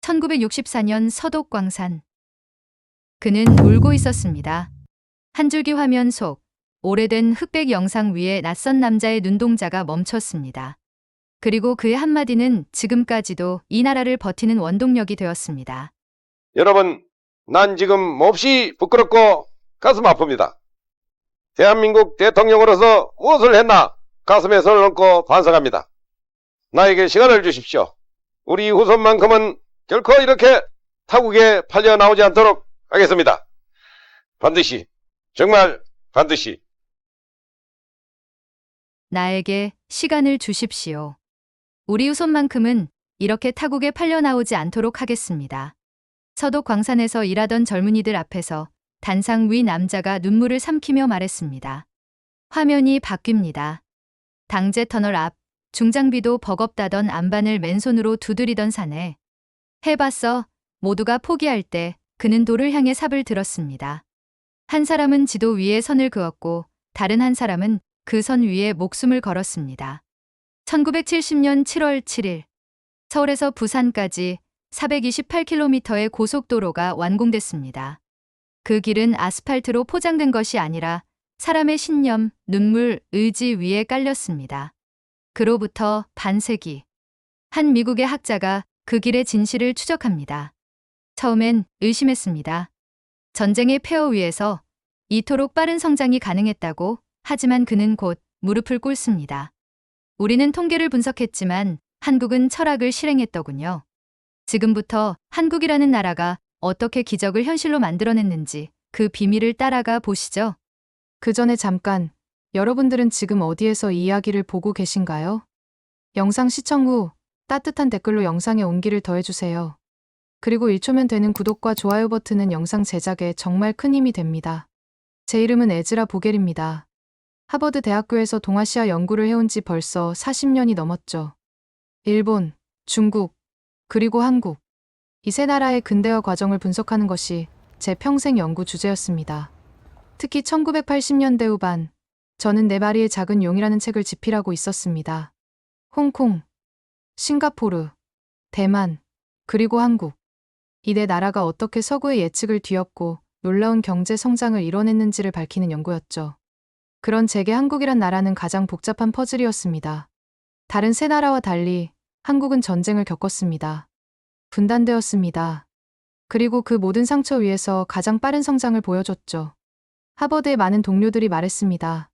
1964년 서독광산. 그는 울고 있었습니다. 한 줄기 화면 속 오래된 흑백 영상 위에 낯선 남자의 눈동자가 멈췄습니다. 그리고 그의 한마디는 지금까지도 이 나라를 버티는 원동력이 되었습니다. 여러분, 난 지금 몹시 부끄럽고 가슴 아픕니다. 대한민국 대통령으로서 무엇을 했나 가슴에 손을 얹고 반성합니다. 나에게 시간을 주십시오. 우리 후손만큼은 결코 이렇게 타국에 팔려 나오지 않도록 하겠습니다. 반드시, 정말 반드시. 나에게 시간을 주십시오. 우리 후손만큼은 이렇게 타국에 팔려 나오지 않도록 하겠습니다. 서독광산에서 일하던 젊은이들 앞에서 단상 위 남자가 눈물을 삼키며 말했습니다. 화면이 바뀝니다. 당제 터널 앞, 중장비도 버겁다던 안반을 맨손으로 두드리던 사내. 해봤어. 모두가 포기할 때 그는 돌을 향해 삽을 들었습니다. 한 사람은 지도 위에 선을 그었고 다른 한 사람은 그 선 위에 목숨을 걸었습니다. 1970년 7월 7일 서울에서 부산까지 428km의 고속도로가 완공됐습니다. 그 길은 아스팔트로 포장된 것이 아니라 사람의 신념, 눈물, 의지 위에 깔렸습니다. 그로부터 반세기. 한 미국의 학자가 그 길의 진실을 추적합니다. 처음엔 의심했습니다. 전쟁의 폐허 위에서 이토록 빠른 성장이 가능했다고. 하지만 그는 곧 무릎을 꿇습니다. 우리는 통계를 분석했지만 한국은 철학을 실행했더군요. 지금부터 한국이라는 나라가 어떻게 기적을 현실로 만들어냈는지 그 비밀을 따라가 보시죠. 그 전에 잠깐, 여러분들은 지금 어디에서 이 이야기를 보고 계신가요? 영상 시청 후 따뜻한 댓글로 영상에 온기를 더해주세요. 그리고 1초면 되는 구독과 좋아요 버튼은 영상 제작에 정말 큰 힘이 됩니다. 제 이름은 에즈라 보겔입니다. 하버드 대학교에서 동아시아 연구를 해온 지 벌써 40년이 넘었죠. 일본, 중국, 그리고 한국. 이 세 나라의 근대화 과정을 분석하는 것이 제 평생 연구 주제였습니다. 특히 1980년대 후반, 저는 네 마리의 작은 용이라는 책을 집필하고 있었습니다. 홍콩, 싱가포르, 대만, 그리고 한국. 이 네 나라가 어떻게 서구의 예측을 뒤엎고 놀라운 경제 성장을 이뤄냈는지를 밝히는 연구였죠. 그런 제게 한국이란 나라는 가장 복잡한 퍼즐이었습니다. 다른 세 나라와 달리 한국은 전쟁을 겪었습니다. 분단되었습니다. 그리고 그 모든 상처 위에서 가장 빠른 성장을 보여줬죠. 하버드의 많은 동료들이 말했습니다.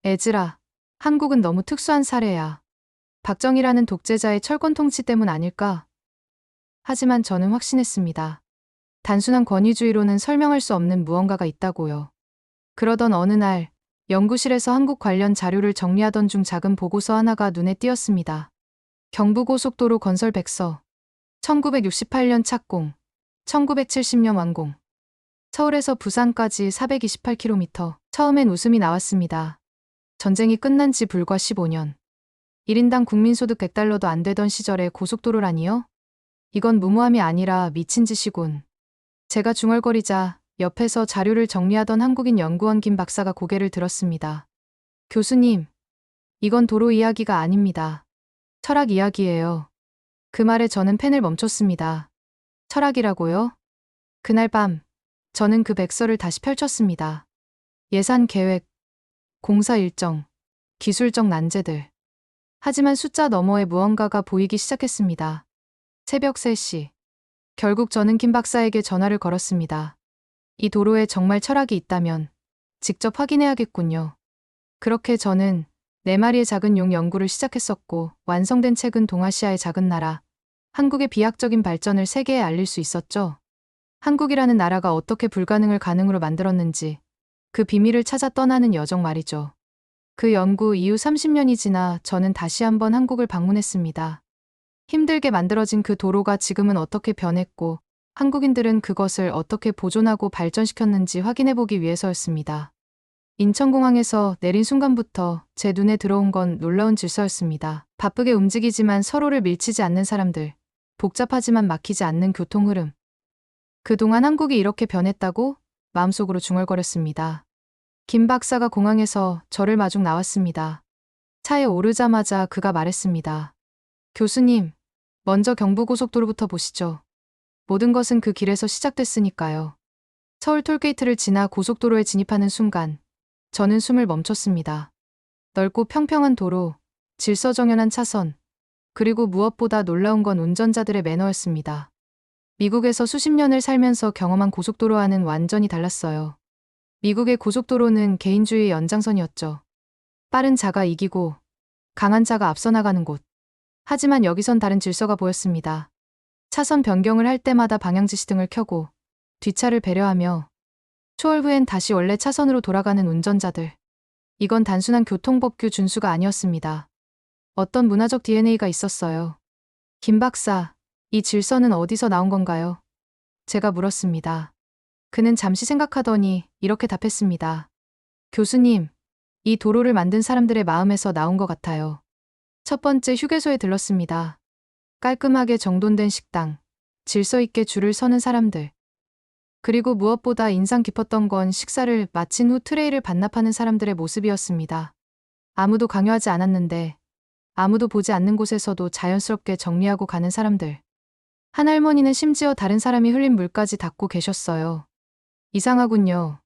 에즈라, 한국은 너무 특수한 사례야. 박정희라는 독재자의 철권 통치 때문 아닐까? 하지만 저는 확신했습니다. 단순한 권위주의로는 설명할 수 없는 무언가가 있다고요. 그러던 어느 날, 연구실에서 한국 관련 자료를 정리하던 중 작은 보고서 하나가 눈에 띄었습니다. 경부고속도로 건설 백서. 1968년 착공, 1970년 완공. 서울에서 부산까지 428km. 처음엔 웃음이 나왔습니다. 전쟁이 끝난 지 불과 15년. 1인당 국민소득 100달러도 안 되던 시절에 고속도로라니요? 이건 무모함이 아니라 미친 짓이군. 제가 중얼거리자 옆에서 자료를 정리하던 한국인 연구원 김 박사가 고개를 들었습니다. 교수님, 이건 도로 이야기가 아닙니다. 철학 이야기예요. 그 말에 저는 펜을 멈췄습니다. 철학이라고요? 그날 밤, 저는 그 백서를 다시 펼쳤습니다. 예산 계획, 공사 일정, 기술적 난제들. 하지만 숫자 너머에 무언가가 보이기 시작했습니다. 새벽 3시. 결국 저는 김 박사에게 전화를 걸었습니다. 이 도로에 정말 철학이 있다면 직접 확인해야겠군요. 그렇게 저는 네 마리의 작은 용 연구를 시작했었고 완성된 책은 동아시아의 작은 나라, 한국의 비약적인 발전을 세계에 알릴 수 있었죠. 한국이라는 나라가 어떻게 불가능을 가능으로 만들었는지 그 비밀을 찾아 떠나는 여정 말이죠. 그 연구 이후 30년이 지나 저는 다시 한번 한국을 방문했습니다. 힘들게 만들어진 그 도로가 지금은 어떻게 변했고 한국인들은 그것을 어떻게 보존하고 발전시켰는지 확인해보기 위해서였습니다. 인천공항에서 내린 순간부터 제 눈에 들어온 건 놀라운 질서였습니다. 바쁘게 움직이지만 서로를 밀치지 않는 사람들, 복잡하지만 막히지 않는 교통 흐름. 그동안 한국이 이렇게 변했다고? 마음속으로 중얼거렸습니다. 김 박사가 공항에서 저를 마중 나왔습니다. 차에 오르자마자 그가 말했습니다. 교수님, 먼저 경부고속도로부터 보시죠. 모든 것은 그 길에서 시작됐으니까요. 서울 톨게이트를 지나 고속도로에 진입하는 순간 저는 숨을 멈췄습니다. 넓고 평평한 도로, 질서정연한 차선, 그리고 무엇보다 놀라운 건 운전자들의 매너였습니다. 미국에서 수십 년을 살면서 경험한 고속도로와는 완전히 달랐어요. 미국의 고속도로는 개인주의의 연장선이었죠. 빠른 자가 이기고 강한 자가 앞서 나가는 곳. 하지만 여기선 다른 질서가 보였습니다. 차선 변경을 할 때마다 방향지시등을 켜고 뒷차를 배려하며 초월 후엔 다시 원래 차선으로 돌아가는 운전자들. 이건 단순한 교통법규 준수가 아니었습니다. 어떤 문화적 DNA가 있었어요. 김 박사, 이 질서는 어디서 나온 건가요? 제가 물었습니다. 그는 잠시 생각하더니 이렇게 답했습니다. 교수님, 이 도로를 만든 사람들의 마음에서 나온 것 같아요. 첫 번째 휴게소에 들렀습니다. 깔끔하게 정돈된 식당, 질서 있게 줄을 서는 사람들. 그리고 무엇보다 인상 깊었던 건 식사를 마친 후 트레이를 반납하는 사람들의 모습이었습니다. 아무도 강요하지 않았는데, 아무도 보지 않는 곳에서도 자연스럽게 정리하고 가는 사람들. 한 할머니는 심지어 다른 사람이 흘린 물까지 닦고 계셨어요. 이상하군요.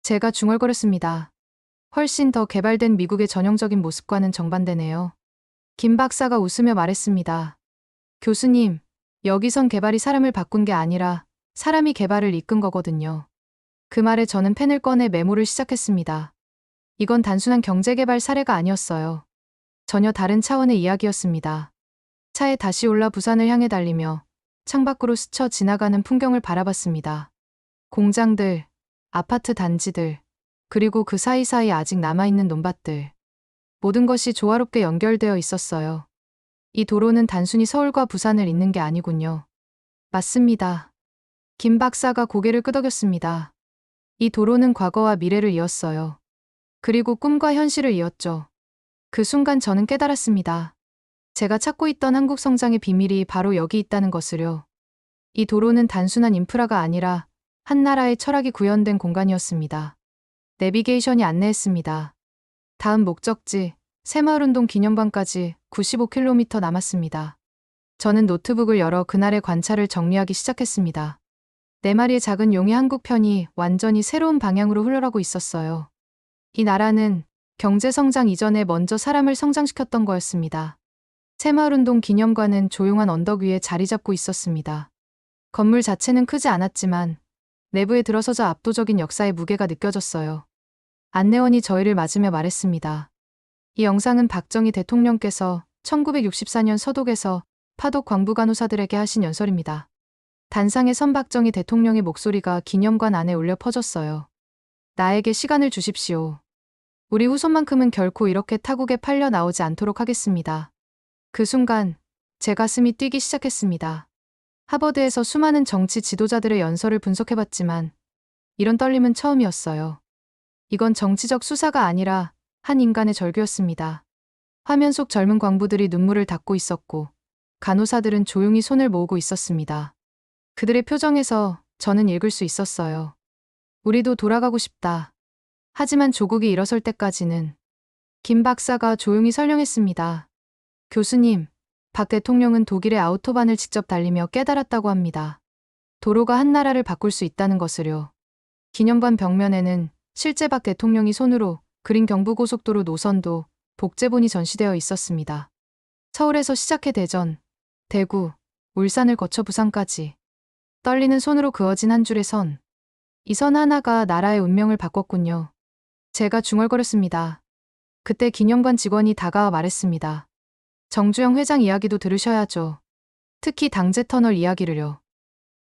제가 중얼거렸습니다. 훨씬 더 개발된 미국의 전형적인 모습과는 정반대네요. 김 박사가 웃으며 말했습니다. 교수님, 여기선 개발이 사람을 바꾼 게 아니라 사람이 개발을 이끈 거거든요. 그 말에 저는 펜을 꺼내 메모를 시작했습니다. 이건 단순한 경제개발 사례가 아니었어요. 전혀 다른 차원의 이야기였습니다. 차에 다시 올라 부산을 향해 달리며 창밖으로 스쳐 지나가는 풍경을 바라봤습니다. 공장들, 아파트 단지들, 그리고 그 사이사이 아직 남아있는 논밭들. 모든 것이 조화롭게 연결되어 있었어요. 이 도로는 단순히 서울과 부산을 잇는 게 아니군요. 맞습니다. 김 박사가 고개를 끄덕였습니다. 이 도로는 과거와 미래를 이었어요. 그리고 꿈과 현실을 이었죠. 그 순간 저는 깨달았습니다. 제가 찾고 있던 한국 성장의 비밀이 바로 여기 있다는 것을요. 이 도로는 단순한 인프라가 아니라 한 나라의 철학이 구현된 공간이었습니다. 내비게이션이 안내했습니다. 다음 목적지, 새마을운동 기념관까지 95km 남았습니다. 저는 노트북을 열어 그날의 관찰을 정리하기 시작했습니다. 네 마리의 작은 용의 한국편이 완전히 새로운 방향으로 흘러가고 있었어요. 이 나라는 경제 성장 이전에 먼저 사람을 성장시켰던 거였습니다. 새마을운동 기념관은 조용한 언덕 위에 자리 잡고 있었습니다. 건물 자체는 크지 않았지만 내부에 들어서자 압도적인 역사의 무게가 느껴졌어요. 안내원이 저희를 맞으며 말했습니다. 이 영상은 박정희 대통령께서 1964년 서독에서 파독 광부간호사들에게 하신 연설입니다. 단상의 선박정희 대통령의 목소리가 기념관 안에 울려 퍼졌어요. 나에게 시간을 주십시오. 우리 후손만큼은 결코 이렇게 타국에 팔려 나오지 않도록 하겠습니다. 그 순간 제 가슴이 뛰기 시작했습니다. 하버드에서 수많은 정치 지도자들의 연설을 분석해봤지만 이런 떨림은 처음이었어요. 이건 정치적 수사가 아니라 한 인간의 절규였습니다. 화면 속 젊은 광부들이 눈물을 닦고 있었고 간호사들은 조용히 손을 모으고 있었습니다. 그들의 표정에서 저는 읽을 수 있었어요. 우리도 돌아가고 싶다. 하지만 조국이 일어설 때까지는. 김 박사가 조용히 설명했습니다. 교수님, 박 대통령은 독일의 아우토반을 직접 달리며 깨달았다고 합니다. 도로가 한 나라를 바꿀 수 있다는 것을요. 기념관 벽면에는 실제 박 대통령이 손으로 그린 경부고속도로 노선도 복제본이 전시되어 있었습니다. 서울에서 시작해 대전, 대구, 울산을 거쳐 부산까지 떨리는 손으로 그어진 한 줄의 선. 이 선 하나가 나라의 운명을 바꿨군요. 제가 중얼거렸습니다. 그때 기념관 직원이 다가와 말했습니다. 정주영 회장 이야기도 들으셔야죠. 특히 당제터널 이야기를요.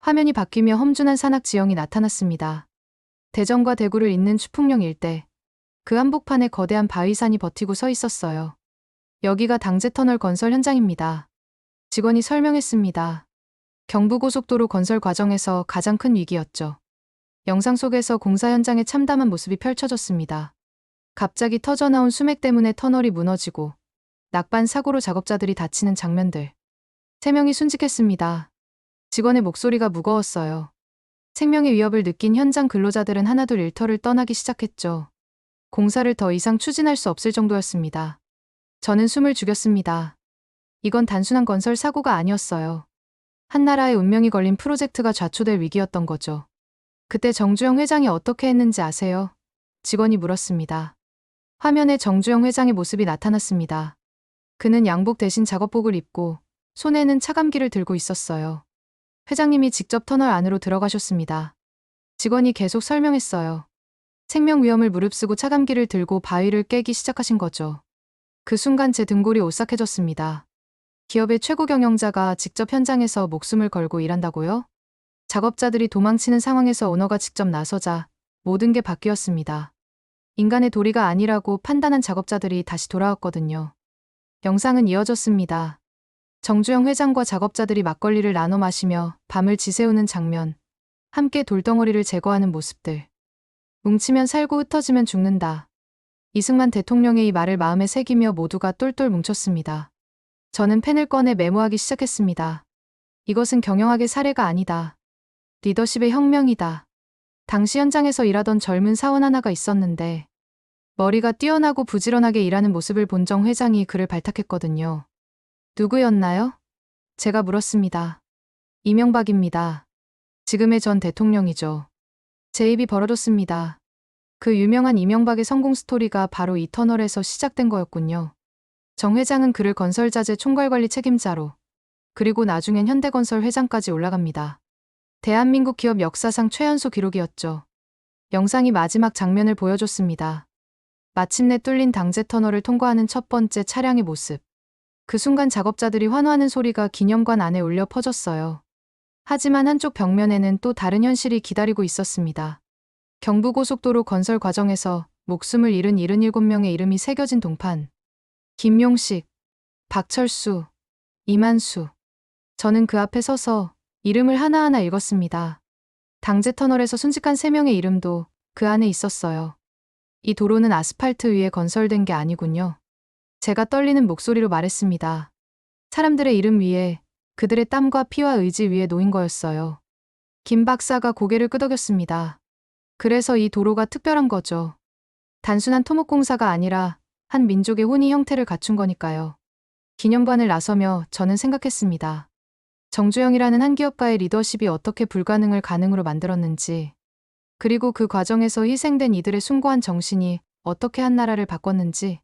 화면이 바뀌며 험준한 산악 지형이 나타났습니다. 대전과 대구를 잇는 추풍령 일대. 그 한복판에 거대한 바위산이 버티고 서 있었어요. 여기가 당제터널 건설 현장입니다. 직원이 설명했습니다. 경부고속도로 건설 과정에서 가장 큰 위기였죠. 영상 속에서 공사 현장의 참담한 모습이 펼쳐졌습니다. 갑자기 터져나온 수맥 때문에 터널이 무너지고 낙반 사고로 작업자들이 다치는 장면들. 3명이 순직했습니다. 직원의 목소리가 무거웠어요. 생명의 위협을 느낀 현장 근로자들은 하나둘 일터를 떠나기 시작했죠. 공사를 더 이상 추진할 수 없을 정도였습니다. 저는 숨을 죽였습니다. 이건 단순한 건설 사고가 아니었어요. 한 나라의 운명이 걸린 프로젝트가 좌초될 위기였던 거죠. 그때 정주영 회장이 어떻게 했는지 아세요? 직원이 물었습니다. 화면에 정주영 회장의 모습이 나타났습니다. 그는 양복 대신 작업복을 입고 손에는 차감기를 들고 있었어요. 회장님이 직접 터널 안으로 들어가셨습니다. 직원이 계속 설명했어요. 생명 위험을 무릅쓰고 차감기를 들고 바위를 깨기 시작하신 거죠. 그 순간 제 등골이 오싹해졌습니다. 기업의 최고 경영자가 직접 현장에서 목숨을 걸고 일한다고요? 작업자들이 도망치는 상황에서 오너가 직접 나서자 모든 게 바뀌었습니다. 인간의 도리가 아니라고 판단한 작업자들이 다시 돌아왔거든요. 영상은 이어졌습니다. 정주영 회장과 작업자들이 막걸리를 나눠 마시며 밤을 지새우는 장면, 함께 돌덩어리를 제거하는 모습들. 뭉치면 살고 흩어지면 죽는다. 이승만 대통령의 이 말을 마음에 새기며 모두가 똘똘 뭉쳤습니다. 저는 펜을 꺼내 메모하기 시작했습니다. 이것은 경영학의 사례가 아니다. 리더십의 혁명이다. 당시 현장에서 일하던 젊은 사원 하나가 있었는데 머리가 뛰어나고 부지런하게 일하는 모습을 본 정 회장이 그를 발탁했거든요. 누구였나요? 제가 물었습니다. 이명박입니다. 지금의 전 대통령이죠. 제 입이 벌어졌습니다. 그 유명한 이명박의 성공 스토리가 바로 이 터널에서 시작된 거였군요. 정 회장은 그를 건설자재 총괄관리 책임자로, 그리고 나중엔 현대건설 회장까지 올라갑니다. 대한민국 기업 역사상 최연소 기록이었죠. 영상이 마지막 장면을 보여줬습니다. 마침내 뚫린 당제 터널을 통과하는 첫 번째 차량의 모습. 그 순간 작업자들이 환호하는 소리가 기념관 안에 울려 퍼졌어요. 하지만 한쪽 벽면에는 또 다른 현실이 기다리고 있었습니다. 경부고속도로 건설 과정에서 목숨을 잃은 77명의 이름이 새겨진 동판. 김용식, 박철수, 이만수. 저는 그 앞에 서서 이름을 하나하나 읽었습니다. 당제 터널에서 순직한 3명의 이름도 그 안에 있었어요. 이 도로는 아스팔트 위에 건설된 게 아니군요. 제가 떨리는 목소리로 말했습니다. 사람들의 이름 위에, 그들의 땀과 피와 의지 위에 놓인 거였어요. 김 박사가 고개를 끄덕였습니다. 그래서 이 도로가 특별한 거죠. 단순한 토목공사가 아니라 한 민족의 혼이 형태를 갖춘 거니까요. 기념관을 나서며 저는 생각했습니다. 정주영이라는 한 기업가의 리더십이 어떻게 불가능을 가능으로 만들었는지, 그리고 그 과정에서 희생된 이들의 숭고한 정신이 어떻게 한 나라를 바꿨는지.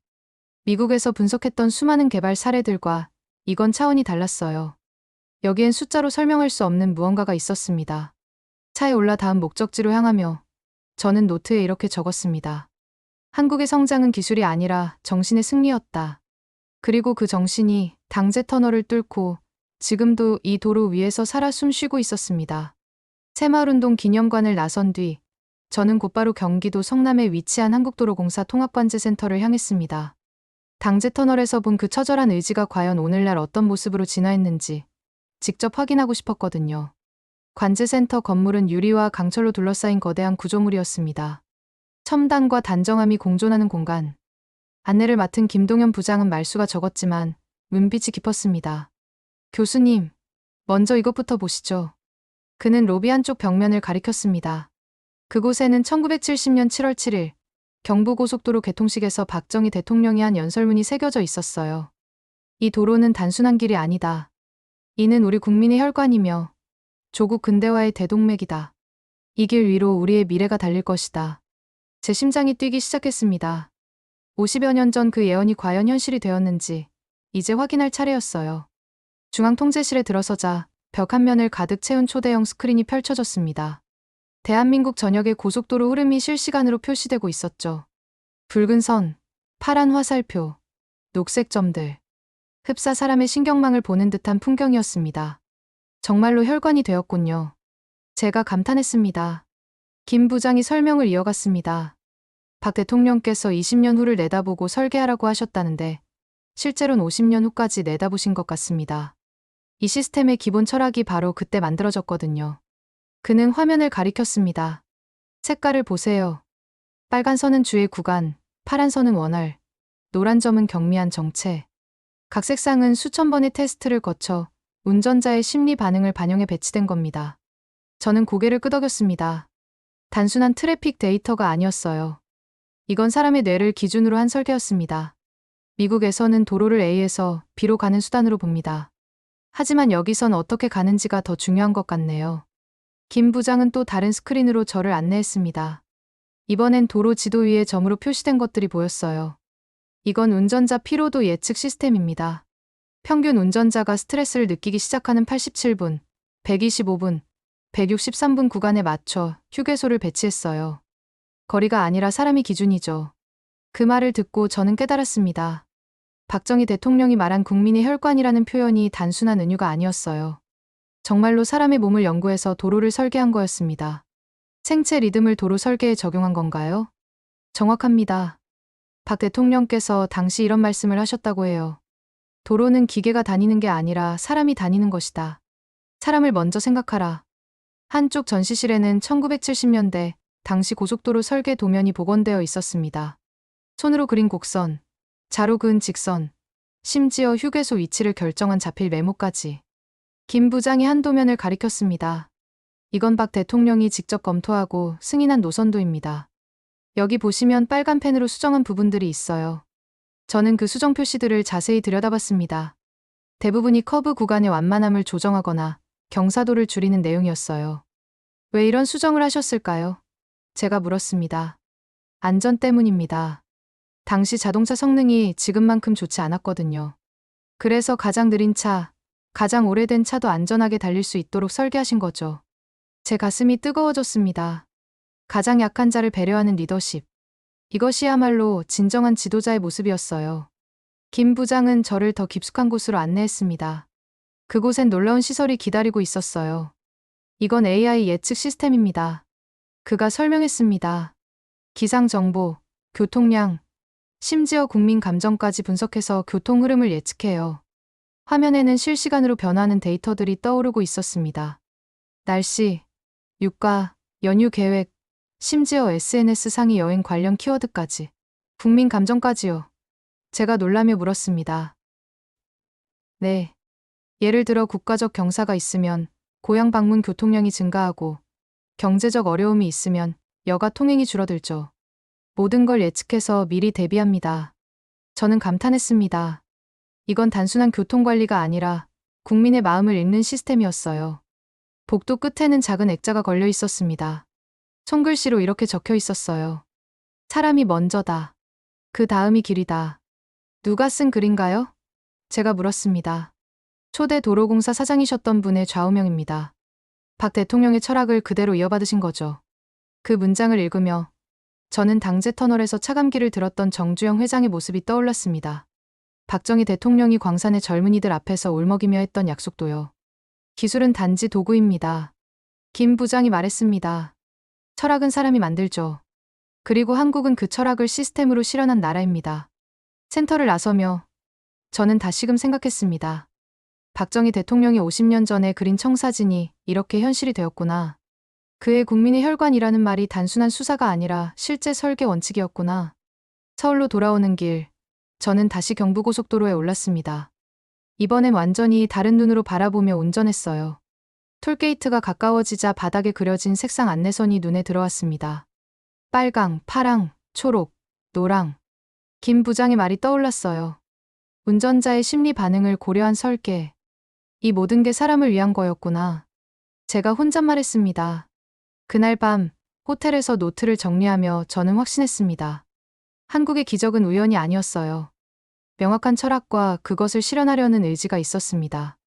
미국에서 분석했던 수많은 개발 사례들과 이건 차원이 달랐어요. 여기엔 숫자로 설명할 수 없는 무언가가 있었습니다. 차에 올라 다음 목적지로 향하며 저는 노트에 이렇게 적었습니다. 한국의 성장은 기술이 아니라 정신의 승리였다. 그리고 그 정신이 당제 터널을 뚫고 지금도 이 도로 위에서 살아 숨쉬고 있었습니다. 새마을운동 기념관을 나선 뒤 저는 곧바로 경기도 성남에 위치한 한국도로공사 통합관제센터를 향했습니다. 당제 터널에서 본 그 처절한 의지가 과연 오늘날 어떤 모습으로 진화했는지 직접 확인하고 싶었거든요. 관제센터 건물은 유리와 강철로 둘러싸인 거대한 구조물이었습니다. 첨단과 단정함이 공존하는 공간. 안내를 맡은 김동현 부장은 말수가 적었지만 눈빛이 깊었습니다. 교수님, 먼저 이것부터 보시죠. 그는 로비 한쪽 벽면을 가리켰습니다. 그곳에는 1970년 7월 7일 경부고속도로 개통식에서 박정희 대통령이 한 연설문이 새겨져 있었어요. 이 도로는 단순한 길이 아니다. 이는 우리 국민의 혈관이며 조국 근대화의 대동맥이다. 이 길 위로 우리의 미래가 달릴 것이다. 제 심장이 뛰기 시작했습니다. 50여 년 전 그 예언이 과연 현실이 되었는지 이제 확인할 차례였어요. 중앙통제실에 들어서자 벽 한 면을 가득 채운 초대형 스크린이 펼쳐졌습니다. 대한민국 전역의 고속도로 흐름이 실시간으로 표시되고 있었죠. 붉은 선, 파란 화살표, 녹색 점들. 흡사 사람의 신경망을 보는 듯한 풍경이었습니다. 정말로 혈관이 되었군요. 제가 감탄했습니다. 김 부장이 설명을 이어갔습니다. 박 대통령께서 20년 후를 내다보고 설계하라고 하셨다는데 실제로는 50년 후까지 내다보신 것 같습니다. 이 시스템의 기본 철학이 바로 그때 만들어졌거든요. 그는 화면을 가리켰습니다. 색깔을 보세요. 빨간 선은 주의 구간, 파란 선은 원활, 노란 점은 경미한 정체. 각 색상은 수천 번의 테스트를 거쳐 운전자의 심리 반응을 반영해 배치된 겁니다. 저는 고개를 끄덕였습니다. 단순한 트래픽 데이터가 아니었어요. 이건 사람의 뇌를 기준으로 한 설계였습니다. 미국에서는 도로를 A에서 B로 가는 수단으로 봅니다. 하지만 여기선 어떻게 가는지가 더 중요한 것 같네요. 김 부장은 또 다른 스크린으로 저를 안내했습니다. 이번엔 도로 지도 위에 점으로 표시된 것들이 보였어요. 이건 운전자 피로도 예측 시스템입니다. 평균 운전자가 스트레스를 느끼기 시작하는 87분, 125분, 163분 구간에 맞춰 휴게소를 배치했어요. 거리가 아니라 사람이 기준이죠. 그 말을 듣고 저는 깨달았습니다. 박정희 대통령이 말한 국민의 혈관이라는 표현이 단순한 은유가 아니었어요. 정말로 사람의 몸을 연구해서 도로를 설계한 거였습니다. 생체 리듬을 도로 설계에 적용한 건가요? 정확합니다. 박 대통령께서 당시 이런 말씀을 하셨다고 해요. 도로는 기계가 다니는 게 아니라 사람이 다니는 것이다. 사람을 먼저 생각하라. 한쪽 전시실에는 1970년대 당시 고속도로 설계 도면이 복원되어 있었습니다. 손으로 그린 곡선, 자로 그은 직선, 심지어 휴게소 위치를 결정한 자필 메모까지. 김 부장이 한 도면을 가리켰습니다. 이건 박 대통령이 직접 검토하고 승인한 노선도입니다. 여기 보시면 빨간 펜으로 수정한 부분들이 있어요. 저는 그 수정 표시들을 자세히 들여다봤습니다. 대부분이 커브 구간의 완만함을 조정하거나 경사도를 줄이는 내용이었어요. 왜 이런 수정을 하셨을까요? 제가 물었습니다. 안전 때문입니다. 당시 자동차 성능이 지금만큼 좋지 않았거든요. 그래서 가장 느린 차, 가장 오래된 차도 안전하게 달릴 수 있도록 설계하신 거죠. 제 가슴이 뜨거워졌습니다. 가장 약한 자를 배려하는 리더십. 이것이야말로 진정한 지도자의 모습이었어요. 김 부장은 저를 더 깊숙한 곳으로 안내했습니다. 그곳엔 놀라운 시설이 기다리고 있었어요. 이건 AI 예측 시스템입니다. 그가 설명했습니다. 기상 정보, 교통량, 심지어 국민 감정까지 분석해서 교통 흐름을 예측해요. 화면에는 실시간으로 변화하는 데이터들이 떠오르고 있었습니다. 날씨, 유가, 연휴 계획, 심지어 SNS 상위 여행 관련 키워드까지. 국민 감정까지요. 제가 놀라며 물었습니다. 네. 예를 들어 국가적 경사가 있으면 고향 방문 교통량이 증가하고 경제적 어려움이 있으면 여가 통행이 줄어들죠. 모든 걸 예측해서 미리 대비합니다. 저는 감탄했습니다. 이건 단순한 교통관리가 아니라 국민의 마음을 읽는 시스템이었어요. 복도 끝에는 작은 액자가 걸려 있었습니다. 손글씨로 이렇게 적혀 있었어요. 사람이 먼저다. 그 다음이 길이다. 누가 쓴 글인가요? 제가 물었습니다. 초대 도로공사 사장이셨던 분의 좌우명입니다. 박 대통령의 철학을 그대로 이어받으신 거죠. 그 문장을 읽으며 저는 당제 터널에서 차감기를 들었던 정주영 회장의 모습이 떠올랐습니다. 박정희 대통령이 광산의 젊은이들 앞에서 울먹이며 했던 약속도요. 기술은 단지 도구입니다. 김 부장이 말했습니다. 철학은 사람이 만들죠. 그리고 한국은 그 철학을 시스템으로 실현한 나라입니다. 센터를 나서며 저는 다시금 생각했습니다. 박정희 대통령이 50년 전에 그린 청사진이 이렇게 현실이 되었구나. 그의 국민의 혈관이라는 말이 단순한 수사가 아니라 실제 설계 원칙이었구나. 서울로 돌아오는 길, 저는 다시 경부고속도로에 올랐습니다. 이번엔 완전히 다른 눈으로 바라보며 운전했어요. 톨게이트가 가까워지자 바닥에 그려진 색상 안내선이 눈에 들어왔습니다. 빨강, 파랑, 초록, 노랑. 김 부장의 말이 떠올랐어요. 운전자의 심리 반응을 고려한 설계. 이 모든 게 사람을 위한 거였구나. 제가 혼잣말했습니다. 그날 밤 호텔에서 노트를 정리하며 저는 확신했습니다. 한국의 기적은 우연이 아니었어요. 명확한 철학과 그것을 실현하려는 의지가 있었습니다.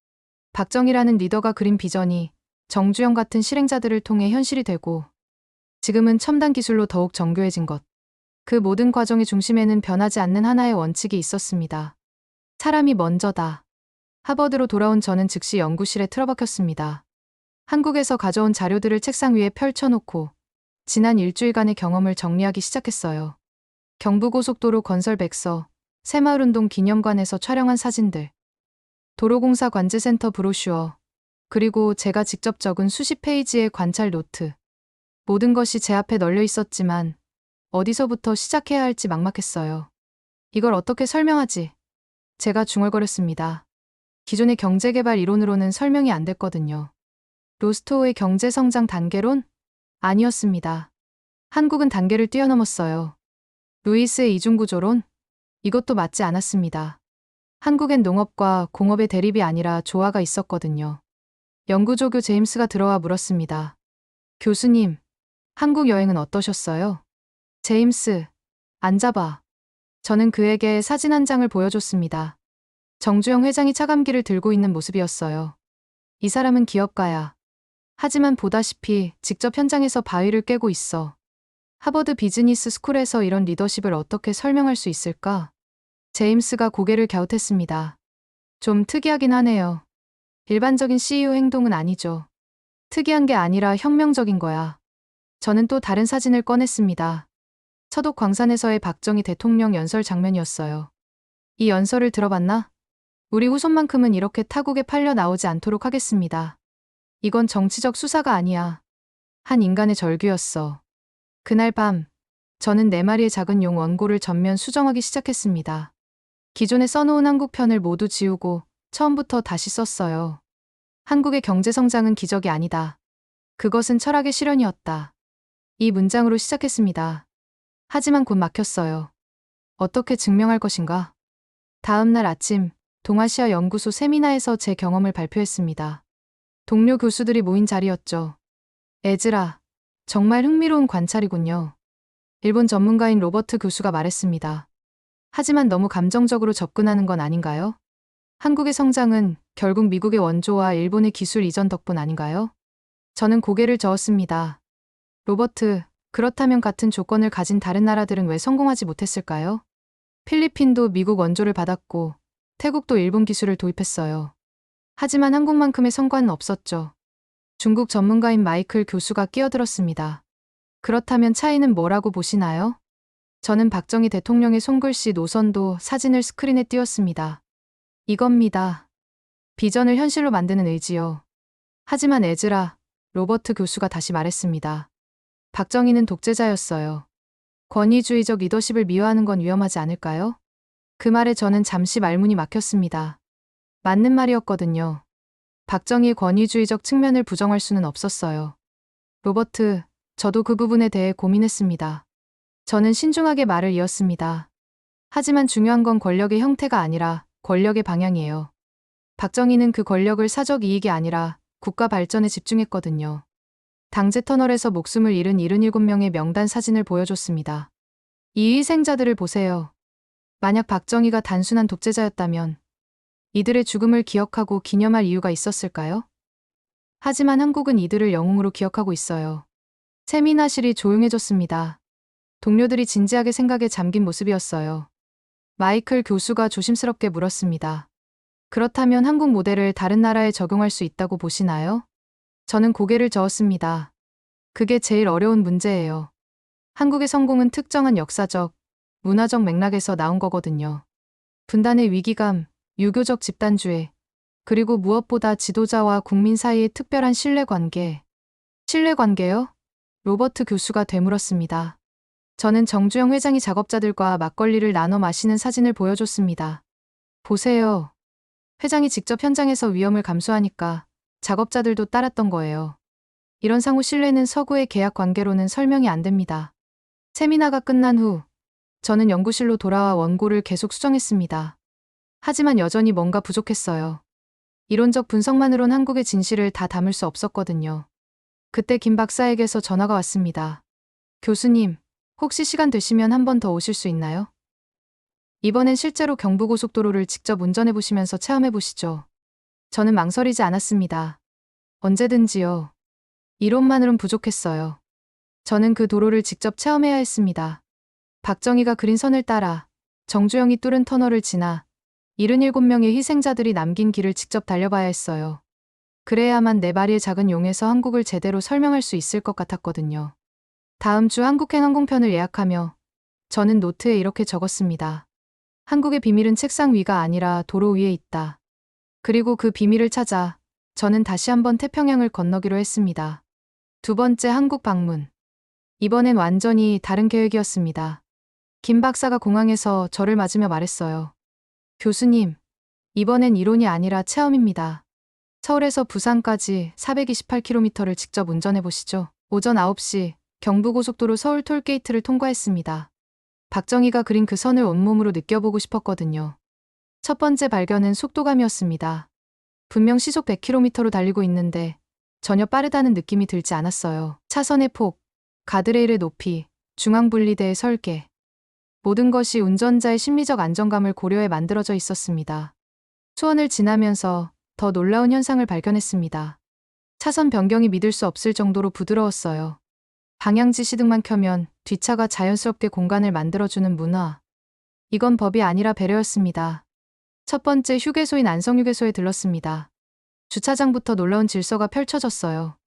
박정희라는 리더가 그린 비전이 정주영 같은 실행자들을 통해 현실이 되고 지금은 첨단 기술로 더욱 정교해진 것. 그 모든 과정의 중심에는 변하지 않는 하나의 원칙이 있었습니다. 사람이 먼저다. 하버드로 돌아온 저는 즉시 연구실에 틀어박혔습니다. 한국에서 가져온 자료들을 책상 위에 펼쳐놓고 지난 일주일간의 경험을 정리하기 시작했어요. 경부고속도로 건설 백서, 새마을운동 기념관에서 촬영한 사진들, 도로공사 관제센터 브로슈어, 그리고 제가 직접 적은 수십 페이지의 관찰 노트. 모든 것이 제 앞에 널려 있었지만 어디서부터 시작해야 할지 막막했어요. 이걸 어떻게 설명하지? 제가 중얼거렸습니다. 기존의 경제개발 이론으로는 설명이 안 됐거든요. 로스토우의 경제성장 단계론? 아니었습니다. 한국은 단계를 뛰어넘었어요. 루이스의 이중구조론? 이것도 맞지 않았습니다. 한국엔 농업과 공업의 대립이 아니라 조화가 있었거든요. 연구조교 제임스가 들어와 물었습니다. 교수님, 한국 여행은 어떠셨어요? 제임스, 앉아봐. 저는 그에게 사진 한 장을 보여줬습니다. 정주영 회장이 차감기를 들고 있는 모습이었어요. 이 사람은 기업가야. 하지만 보다시피 직접 현장에서 바위를 깨고 있어. 하버드 비즈니스 스쿨에서 이런 리더십을 어떻게 설명할 수 있을까? 제임스가 고개를 갸웃했습니다. 좀 특이하긴 하네요. 일반적인 CEO 행동은 아니죠. 특이한 게 아니라 혁명적인 거야. 저는 또 다른 사진을 꺼냈습니다. 서독 광산에서의 박정희 대통령 연설 장면이었어요. 이 연설을 들어봤나? 우리 후손만큼은 이렇게 타국에 팔려 나오지 않도록 하겠습니다. 이건 정치적 수사가 아니야. 한 인간의 절규였어. 그날 밤, 저는 4마리의 작은 용 원고를 전면 수정하기 시작했습니다. 기존에 써놓은 한국편을 모두 지우고 처음부터 다시 썼어요. 한국의 경제 성장은 기적이 아니다. 그것은 철학의 실현이었다. 이 문장으로 시작했습니다. 하지만 곧 막혔어요. 어떻게 증명할 것인가? 다음 날 아침, 동아시아 연구소 세미나에서 제 경험을 발표했습니다. 동료 교수들이 모인 자리였죠. 에즈라, 정말 흥미로운 관찰이군요. 일본 전문가인 로버트 교수가 말했습니다. 하지만 너무 감정적으로 접근하는 건 아닌가요? 한국의 성장은 결국 미국의 원조와 일본의 기술 이전 덕분 아닌가요? 저는 고개를 저었습니다. 로버트, 그렇다면 같은 조건을 가진 다른 나라들은 왜 성공하지 못했을까요? 필리핀도 미국 원조를 받았고, 태국도 일본 기술을 도입했어요. 하지만 한국만큼의 성과는 없었죠. 중국 전문가인 마이클 교수가 끼어들었습니다. 그렇다면 차이는 뭐라고 보시나요? 저는 박정희 대통령의 손글씨 노선도 사진을 스크린에 띄웠습니다. 이겁니다. 비전을 현실로 만드는 의지요. 하지만 에즈라, 로버트 교수가 다시 말했습니다. 박정희는 독재자였어요. 권위주의적 리더십을 미화하는 건 위험하지 않을까요? 그 말에 저는 잠시 말문이 막혔습니다. 맞는 말이었거든요. 박정희의 권위주의적 측면을 부정할 수는 없었어요. 로버트, 저도 그 부분에 대해 고민했습니다. 저는 신중하게 말을 이었습니다. 하지만 중요한 건 권력의 형태가 아니라 권력의 방향이에요. 박정희는 그 권력을 사적 이익이 아니라 국가 발전에 집중했거든요. 당제 터널에서 목숨을 잃은 77명의 명단 사진을 보여줬습니다. 이 희생자들을 보세요. 만약 박정희가 단순한 독재자였다면 이들의 죽음을 기억하고 기념할 이유가 있었을까요? 하지만 한국은 이들을 영웅으로 기억하고 있어요. 세미나실이 조용해졌습니다. 동료들이 진지하게 생각에 잠긴 모습이었어요. 마이클 교수가 조심스럽게 물었습니다. 그렇다면 한국 모델을 다른 나라에 적용할 수 있다고 보시나요? 저는 고개를 저었습니다. 그게 제일 어려운 문제예요. 한국의 성공은 특정한 역사적, 문화적 맥락에서 나온 거거든요. 분단의 위기감, 유교적 집단주의, 그리고 무엇보다 지도자와 국민 사이의 특별한 신뢰관계. 신뢰관계요? 로버트 교수가 되물었습니다. 저는 정주영 회장이 작업자들과 막걸리를 나눠 마시는 사진을 보여줬습니다. 보세요. 회장이 직접 현장에서 위험을 감수하니까 작업자들도 따랐던 거예요. 이런 상호 신뢰는 서구의 계약 관계로는 설명이 안 됩니다. 세미나가 끝난 후 저는 연구실로 돌아와 원고를 계속 수정했습니다. 하지만 여전히 뭔가 부족했어요. 이론적 분석만으론 한국의 진실을 다 담을 수 없었거든요. 그때 김 박사에게서 전화가 왔습니다. 교수님, 혹시 시간 되시면 한 번 더 오실 수 있나요? 이번엔 실제로 경부고속도로를 직접 운전해 보시면서 체험해 보시죠. 저는 망설이지 않았습니다. 언제든지요. 이론만으론 부족했어요. 저는 그 도로를 직접 체험해야 했습니다. 박정희가 그린 선을 따라 정주영이 뚫은 터널을 지나 77명의 희생자들이 남긴 길을 직접 달려봐야 했어요. 그래야만 4마리의 작은 용에서 한국을 제대로 설명할 수 있을 것 같았거든요. 다음 주 한국행 항공편을 예약하며 저는 노트에 이렇게 적었습니다. 한국의 비밀은 책상 위가 아니라 도로 위에 있다. 그리고 그 비밀을 찾아 저는 다시 한번 태평양을 건너기로 했습니다. 2번째 한국 방문. 이번엔 완전히 다른 계획이었습니다. 김 박사가 공항에서 저를 맞으며 말했어요. 교수님, 이번엔 이론이 아니라 체험입니다. 서울에서 부산까지 428km를 직접 운전해 보시죠. 오전 9시 경부고속도로 서울 톨게이트를 통과했습니다. 박정희가 그린 그 선을 온몸으로 느껴보고 싶었거든요. 첫 번째 발견은 속도감이었습니다. 분명 시속 100km로 달리고 있는데 전혀 빠르다는 느낌이 들지 않았어요. 차선의 폭, 가드레일의 높이, 중앙분리대의 설계. 모든 것이 운전자의 심리적 안정감을 고려해 만들어져 있었습니다. 수원을 지나면서 더 놀라운 현상을 발견했습니다. 차선 변경이 믿을 수 없을 정도로 부드러웠어요. 방향지시등만 켜면 뒷차가 자연스럽게 공간을 만들어주는 문화. 이건 법이 아니라 배려였습니다. 첫 번째 휴게소인 안성휴게소에 들렀습니다. 주차장부터 놀라운 질서가 펼쳐졌어요.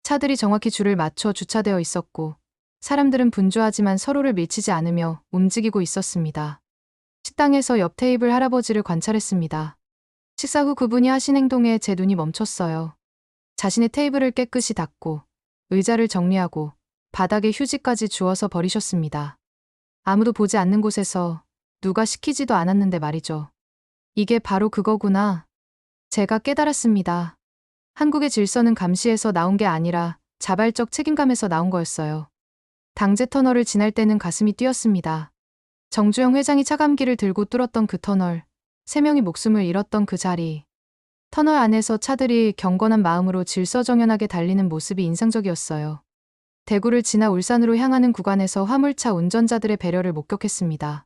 차들이 정확히 줄을 맞춰 주차되어 있었고, 사람들은 분주하지만 서로를 밀치지 않으며 움직이고 있었습니다. 식당에서 옆 테이블 할아버지를 관찰했습니다. 식사 후 그분이 하신 행동에 제 눈이 멈췄어요. 자신의 테이블을 깨끗이 닦고, 의자를 정리하고, 바닥에 휴지까지 주워서 버리셨습니다. 아무도 보지 않는 곳에서 누가 시키지도 않았는데 말이죠. 이게 바로 그거구나. 제가 깨달았습니다. 한국의 질서는 감시에서 나온 게 아니라 자발적 책임감에서 나온 거였어요. 당제 터널을 지날 때는 가슴이 뛰었습니다. 정주영 회장이 차감기를 들고 뚫었던 그 터널, 3명이 목숨을 잃었던 그 자리. 터널 안에서 차들이 경건한 마음으로 질서정연하게 달리는 모습이 인상적이었어요. 대구를 지나 울산으로 향하는 구간에서 화물차 운전자들의 배려를 목격했습니다.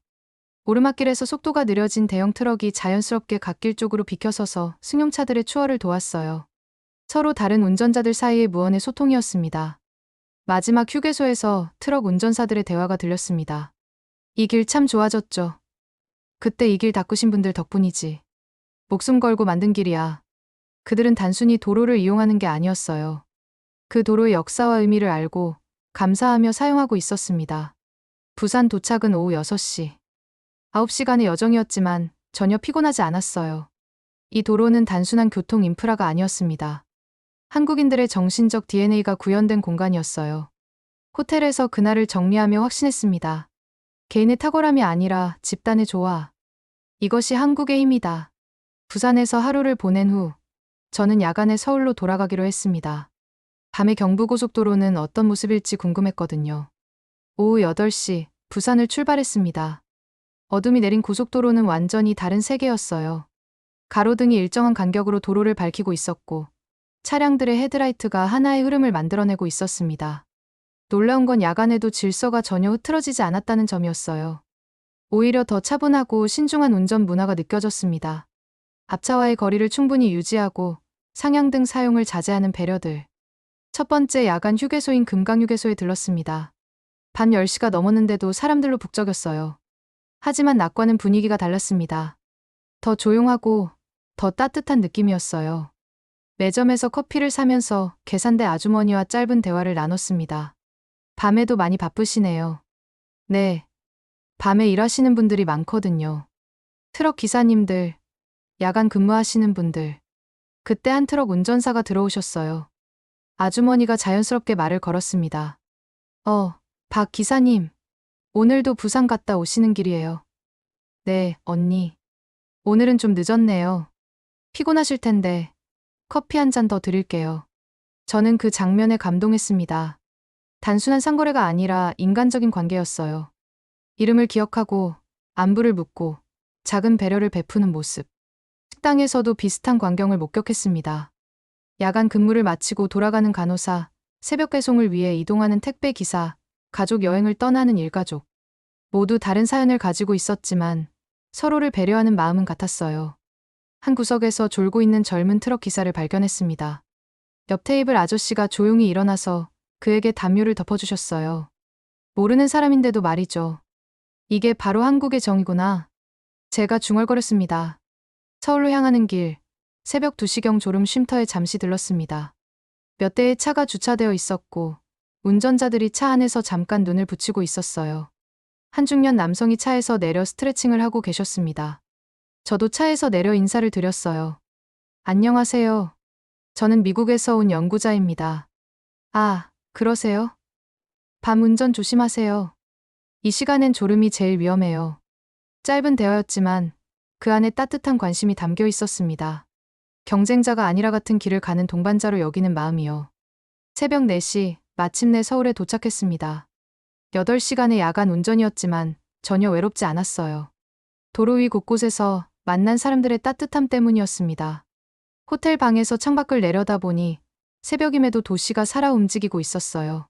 오르막길에서 속도가 느려진 대형 트럭이 자연스럽게 갓길 쪽으로 비켜서서 승용차들의 추월을 도왔어요. 서로 다른 운전자들 사이의 무언의 소통이었습니다. 마지막 휴게소에서 트럭 운전사들의 대화가 들렸습니다. 이 길 참 좋아졌죠. 그때 이 길 닦으신 분들 덕분이지. 목숨 걸고 만든 길이야. 그들은 단순히 도로를 이용하는 게 아니었어요. 그 도로의 역사와 의미를 알고 감사하며 사용하고 있었습니다. 부산 도착은 오후 6시. 9시간의 여정이었지만 전혀 피곤하지 않았어요. 이 도로는 단순한 교통 인프라가 아니었습니다. 한국인들의 정신적 DNA가 구현된 공간이었어요. 호텔에서 그날을 정리하며 확신했습니다. 개인의 탁월함이 아니라 집단의 조화. 이것이 한국의 힘이다. 부산에서 하루를 보낸 후 저는 야간에 서울로 돌아가기로 했습니다. 밤의 경부고속도로는 어떤 모습일지 궁금했거든요. 오후 8시 부산을 출발했습니다. 어둠이 내린 고속도로는 완전히 다른 세계였어요. 가로등이 일정한 간격으로 도로를 밝히고 있었고 차량들의 헤드라이트가 하나의 흐름을 만들어내고 있었습니다. 놀라운 건 야간에도 질서가 전혀 흐트러지지 않았다는 점이었어요. 오히려 더 차분하고 신중한 운전 문화가 느껴졌습니다. 앞차와의 거리를 충분히 유지하고 상향등 사용을 자제하는 배려들. 첫 번째 야간 휴게소인 금강휴게소에 들렀습니다. 밤 10시가 넘었는데도 사람들로 북적였어요. 하지만 낮과는 분위기가 달랐습니다. 더 조용하고 더 따뜻한 느낌이었어요. 매점에서 커피를 사면서 계산대 아주머니와 짧은 대화를 나눴습니다. 밤에도 많이 바쁘시네요. 네. 밤에 일하시는 분들이 많거든요. 트럭 기사님들, 야간 근무하시는 분들. 그때 한 트럭 운전사가 들어오셨어요. 아주머니가 자연스럽게 말을 걸었습니다. 박 기사님. 오늘도 부산 갔다 오시는 길이에요. 네, 언니. 오늘은 좀 늦었네요. 피곤하실 텐데 커피 한 잔 더 드릴게요. 저는 그 장면에 감동했습니다. 단순한 상거래가 아니라 인간적인 관계였어요. 이름을 기억하고 안부를 묻고 작은 배려를 베푸는 모습. 식당에서도 비슷한 광경을 목격했습니다. 야간 근무를 마치고 돌아가는 간호사, 새벽 배송을 위해 이동하는 택배 기사, 가족 여행을 떠나는 일가족. 모두 다른 사연을 가지고 있었지만 서로를 배려하는 마음은 같았어요. 한 구석에서 졸고 있는 젊은 트럭 기사를 발견했습니다. 옆 테이블 아저씨가 조용히 일어나서 그에게 담요를 덮어주셨어요. 모르는 사람인데도 말이죠. 이게 바로 한국의 정이구나. 제가 중얼거렸습니다. 서울로 향하는 길, 새벽 2시경 졸음 쉼터에 잠시 들렀습니다. 몇 대의 차가 주차되어 있었고 운전자들이 차 안에서 잠깐 눈을 붙이고 있었어요. 한 중년 남성이 차에서 내려 스트레칭을 하고 계셨습니다. 저도 차에서 내려 인사를 드렸어요. 안녕하세요. 저는 미국에서 온 연구자입니다. 아, 그러세요? 밤 운전 조심하세요. 이 시간엔 졸음이 제일 위험해요. 짧은 대화였지만 그 안에 따뜻한 관심이 담겨 있었습니다. 경쟁자가 아니라 같은 길을 가는 동반자로 여기는 마음이요. 새벽 4시, 마침내 서울에 도착했습니다. 8시간의 야간 운전이었지만 전혀 외롭지 않았어요. 도로 위 곳곳에서 만난 사람들의 따뜻함 때문이었습니다. 호텔 방에서 창밖을 내려다보니 새벽임에도 도시가 살아 움직이고 있었어요.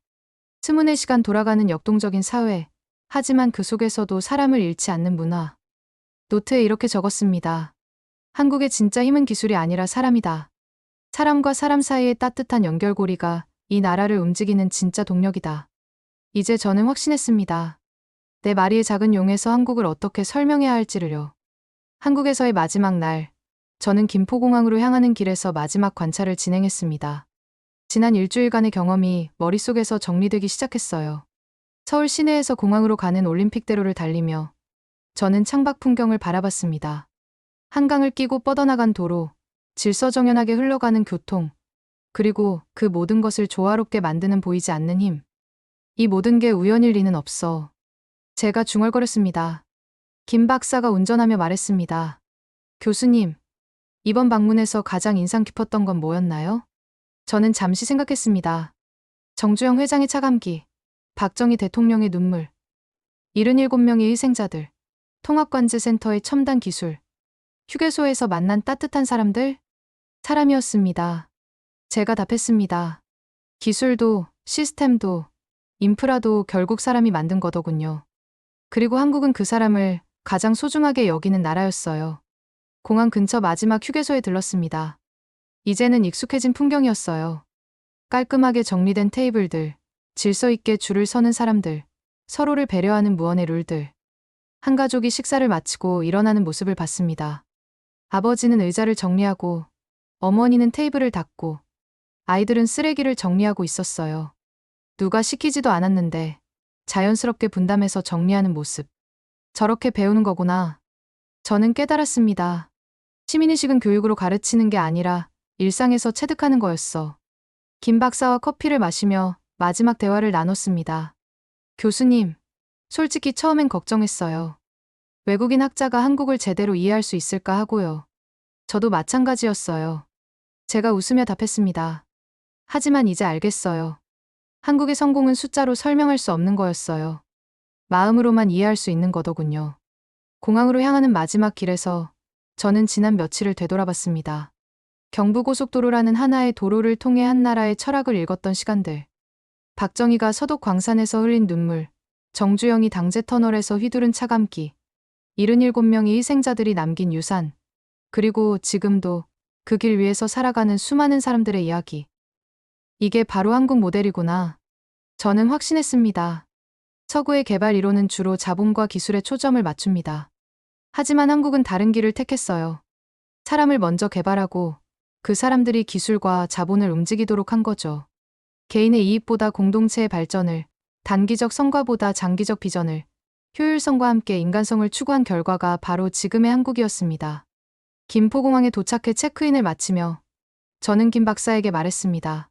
24시간 돌아가는 역동적인 사회, 하지만 그 속에서도 사람을 잃지 않는 문화. 노트에 이렇게 적었습니다. 한국의 진짜 힘은 기술이 아니라 사람이다. 사람과 사람 사이의 따뜻한 연결고리가 이 나라를 움직이는 진짜 동력이다. 이제 저는 확신했습니다. 내 마리의 작은 용에서 한국을 어떻게 설명해야 할지를요. 한국에서의 마지막 날, 저는 김포공항으로 향하는 길에서 마지막 관찰을 진행했습니다. 지난 일주일간의 경험이 머릿속에서 정리되기 시작했어요. 서울 시내에서 공항으로 가는 올림픽대로를 달리며 저는 창밖 풍경을 바라봤습니다. 한강을 끼고 뻗어나간 도로, 질서정연하게 흘러가는 교통, 그리고 그 모든 것을 조화롭게 만드는 보이지 않는 힘. 이 모든 게 우연일 리는 없어. 제가 중얼거렸습니다. 김 박사가 운전하며 말했습니다. 교수님, 이번 방문에서 가장 인상 깊었던 건 뭐였나요? 저는 잠시 생각했습니다. 정주영 회장의 차감기, 박정희 대통령의 눈물, 77명의 희생자들, 통합관제센터의 첨단 기술, 휴게소에서 만난 따뜻한 사람들? 사람이었습니다. 제가 답했습니다. 기술도, 시스템도, 인프라도 결국 사람이 만든 거더군요. 그리고 한국은 그 사람을 가장 소중하게 여기는 나라였어요. 공항 근처 마지막 휴게소에 들렀습니다. 이제는 익숙해진 풍경이었어요. 깔끔하게 정리된 테이블들, 질서 있게 줄을 서는 사람들, 서로를 배려하는 무언의 룰들. 한 가족이 식사를 마치고 일어나는 모습을 봤습니다. 아버지는 의자를 정리하고, 어머니는 테이블을 닦고, 아이들은 쓰레기를 정리하고 있었어요. 누가 시키지도 않았는데 자연스럽게 분담해서 정리하는 모습. 저렇게 배우는 거구나. 저는 깨달았습니다. 시민의식은 교육으로 가르치는 게 아니라 일상에서 체득하는 거였어. 김 박사와 커피를 마시며 마지막 대화를 나눴습니다. 교수님, 솔직히 처음엔 걱정했어요. 외국인 학자가 한국을 제대로 이해할 수 있을까 하고요. 저도 마찬가지였어요. 제가 웃으며 답했습니다. 하지만 이제 알겠어요. 한국의 성공은 숫자로 설명할 수 없는 거였어요. 마음으로만 이해할 수 있는 거더군요. 공항으로 향하는 마지막 길에서 저는 지난 며칠을 되돌아봤습니다. 경부고속도로라는 하나의 도로를 통해 한 나라의 철학을 읽었던 시간들. 박정희가 서독 광산에서 흘린 눈물, 정주영이 당제터널에서 휘두른 차감기, 77명의 희생자들이 남긴 유산, 그리고 지금도 그 길 위에서 살아가는 수많은 사람들의 이야기. 이게 바로 한국 모델이구나. 저는 확신했습니다. 서구의 개발 이론은 주로 자본과 기술에 초점을 맞춥니다. 하지만 한국은 다른 길을 택했어요. 사람을 먼저 개발하고 그 사람들이 기술과 자본을 움직이도록 한 거죠. 개인의 이익보다 공동체의 발전을, 단기적 성과보다 장기적 비전을, 효율성과 함께 인간성을 추구한 결과가 바로 지금의 한국이었습니다. 김포공항에 도착해 체크인을 마치며 저는 김 박사에게 말했습니다.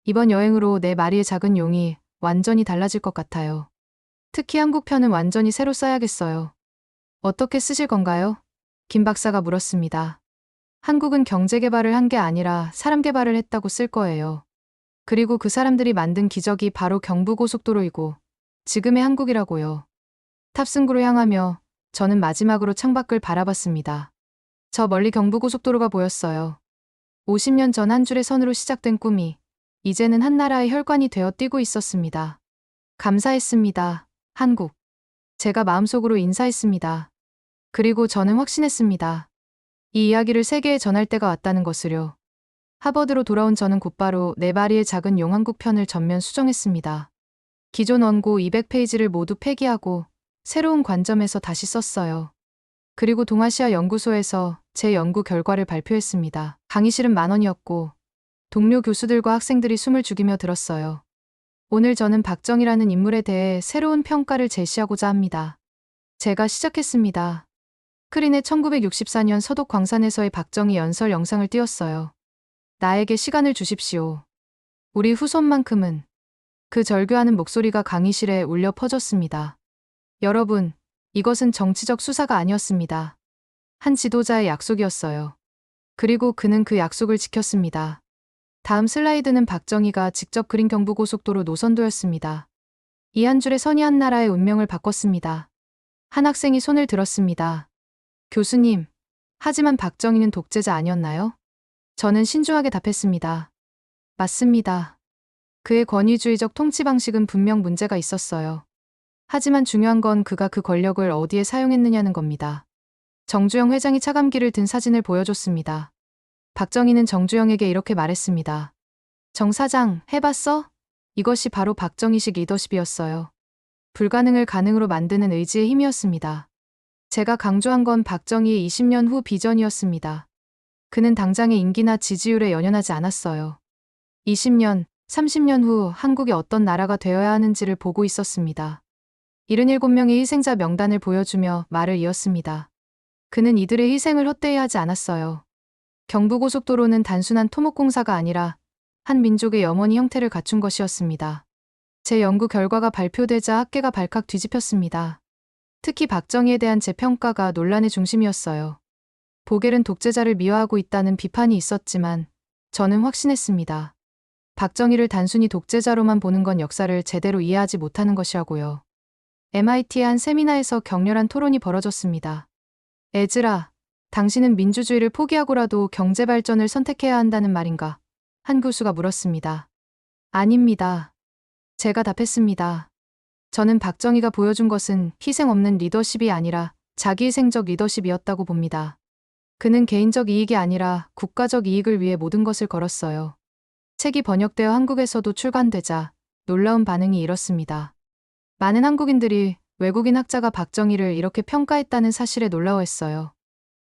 이번 여행으로 내 마리의 작은 용이 완전히 달라질 것 같아요. 특히 한국 편은 완전히 새로 써야겠어요. 어떻게 쓰실 건가요? 김 박사가 물었습니다. 한국은 경제 개발을 한 게 아니라 사람 개발을 했다고 쓸 거예요. 그리고 그 사람들이 만든 기적이 바로 경부고속도로이고 지금의 한국이라고요. 탑승구로 향하며 저는 마지막으로 창밖을 바라봤습니다. 저 멀리 경부고속도로가 보였어요. 50년 전 한 줄의 선으로 시작된 꿈이 이제는 한 나라의 혈관이 되어 뛰고 있었습니다. 감사했습니다. 한국. 제가 마음속으로 인사했습니다. 그리고 저는 확신했습니다. 이 이야기를 세계에 전할 때가 왔다는 것을요. 하버드로 돌아온 저는 곧바로 네 마리의 작은 용 한국 편을 전면 수정했습니다. 기존 원고 200페이지를 모두 폐기하고 새로운 관점에서 다시 썼어요. 그리고 동아시아 연구소에서 제 연구 결과를 발표했습니다. 강의실은 만원이었고 동료 교수들과 학생들이 숨을 죽이며 들었어요. 오늘 저는 박정희라는 인물에 대해 새로운 평가를 제시하고자 합니다. 제가 시작했습니다. 스크린에 1964년 서독 광산에서의 박정희 연설 영상을 띄웠어요. 나에게 시간을 주십시오. 우리 후손만큼은. 그 절규하는 목소리가 강의실에 울려 퍼졌습니다. 여러분, 이것은 정치적 수사가 아니었습니다. 한 지도자의 약속이었어요. 그리고 그는 그 약속을 지켰습니다. 다음 슬라이드는 박정희가 직접 그린 경부고속도로 노선도였습니다. 이 한 줄의 선이 한 나라의 운명을 바꿨습니다. 한 학생이 손을 들었습니다. 교수님, 하지만 박정희는 독재자 아니었나요? 저는 신중하게 답했습니다. 맞습니다. 그의 권위주의적 통치 방식은 분명 문제가 있었어요. 하지만 중요한 건 그가 그 권력을 어디에 사용했느냐는 겁니다. 정주영 회장이 차감기를 든 사진을 보여줬습니다. 박정희는 정주영에게 이렇게 말했습니다. 정 사장, 해봤어? 이것이 바로 박정희식 리더십이었어요. 불가능을 가능으로 만드는 의지의 힘이었습니다. 제가 강조한 건 박정희의 20년 후 비전이었습니다. 그는 당장의 임기나 지지율에 연연하지 않았어요. 20년, 30년 후 한국이 어떤 나라가 되어야 하는지를 보고 있었습니다. 77명의 희생자 명단을 보여주며 말을 이었습니다. 그는 이들의 희생을 헛되이 하지 않았어요. 경부고속도로는 단순한 토목공사가 아니라 한 민족의 영원히 형태를 갖춘 것이었습니다. 제 연구 결과가 발표되자 학계가 발칵 뒤집혔습니다. 특히 박정희에 대한 제 평가가 논란의 중심이었어요. 보겔은 독재자를 미화하고 있다는 비판이 있었지만 저는 확신했습니다. 박정희를 단순히 독재자로만 보는 건 역사를 제대로 이해하지 못하는 것이라고요. MIT의 한 세미나에서 격렬한 토론이 벌어졌습니다. 에즈라, 당신은 민주주의를 포기하고라도 경제 발전을 선택해야 한다는 말인가? 한 교수가 물었습니다. 아닙니다. 제가 답했습니다. 저는 박정희가 보여준 것은 희생 없는 리더십이 아니라 자기희생적 리더십이었다고 봅니다. 그는 개인적 이익이 아니라 국가적 이익을 위해 모든 것을 걸었어요. 책이 번역되어 한국에서도 출간되자 놀라운 반응이 일었습니다. 많은 한국인들이 외국인 학자가 박정희를 이렇게 평가했다는 사실에 놀라워했어요.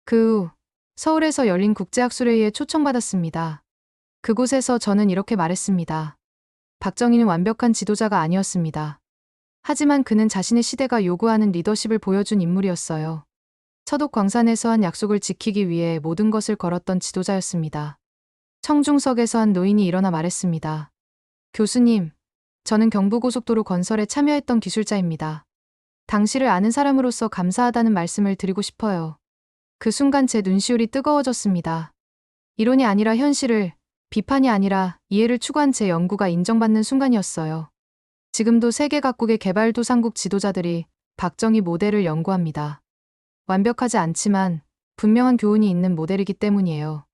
그 후 서울에서 열린 국제학술회의에 초청받았습니다. 그곳에서 저는 이렇게 말했습니다. 박정희는 완벽한 지도자가 아니었습니다. 하지만 그는 자신의 시대가 요구하는 리더십을 보여준 인물이었어요. 서독 광산에서 한 약속을 지키기 위해 모든 것을 걸었던 지도자였습니다. 청중석에서 한 노인이 일어나 말했습니다. 교수님, 저는 경부고속도로 건설에 참여했던 기술자입니다. 당시를 아는 사람으로서 감사하다는 말씀을 드리고 싶어요. 그 순간 제 눈시울이 뜨거워졌습니다. 이론이 아니라 현실을, 비판이 아니라 이해를 추구한 제 연구가 인정받는 순간이었어요. 지금도 세계 각국의 개발도상국 지도자들이 박정희 모델을 연구합니다. 완벽하지 않지만 분명한 교훈이 있는 모델이기 때문이에요.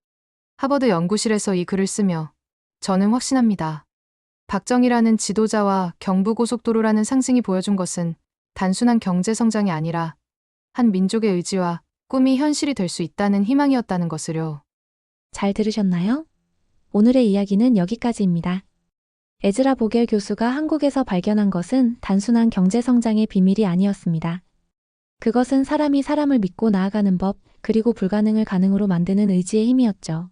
하버드 연구실에서 이 글을 쓰며 저는 확신합니다. 박정희라는 지도자와 경부고속도로라는 상승이 보여준 것은 단순한 경제 성장이 아니라 한 민족의 의지와 꿈이 현실이 될 수 있다는 희망이었다는 것을요. 잘 들으셨나요? 오늘의 이야기는 여기까지입니다. 에즈라 보겔 교수가 한국에서 발견한 것은 단순한 경제 성장의 비밀이 아니었습니다. 그것은 사람이 사람을 믿고 나아가는 법, 그리고 불가능을 가능으로 만드는 의지의 힘이었죠.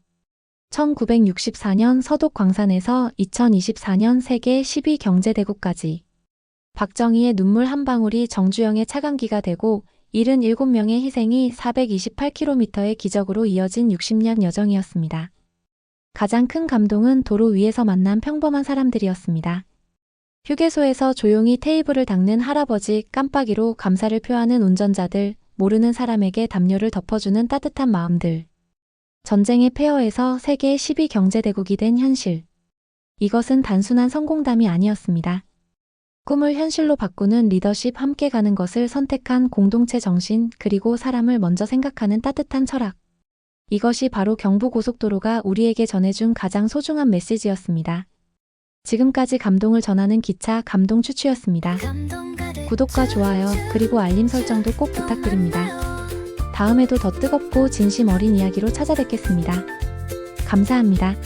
1964년 서독 광산에서 2024년 세계 10위 경제대국까지 박정희의 눈물 한 방울이 정주영의 차감기가 되고 77명의 희생이 428km의 기적으로 이어진 60년 여정이었습니다. 가장 큰 감동은 도로 위에서 만난 평범한 사람들이었습니다. 휴게소에서 조용히 테이블을 닦는 할아버지, 깜빡이로 감사를 표하는 운전자들, 모르는 사람에게 담요를 덮어주는 따뜻한 마음들. 전쟁의 폐허에서 세계 10위 경제대국이 된 현실. 이것은 단순한 성공담이 아니었습니다. 꿈을 현실로 바꾸는 리더십, 함께 가는 것을 선택한 공동체 정신, 그리고 사람을 먼저 생각하는 따뜻한 철학. 이것이 바로 경부고속도로가 우리에게 전해준 가장 소중한 메시지였습니다. 지금까지 감동을 전하는 기차 감동 추추였습니다. 구독과 좋아요, 그리고 알림 설정도 꼭 부탁드립니다. 다음에도 더 뜨겁고 진심 어린 이야기로 찾아뵙겠습니다. 감사합니다.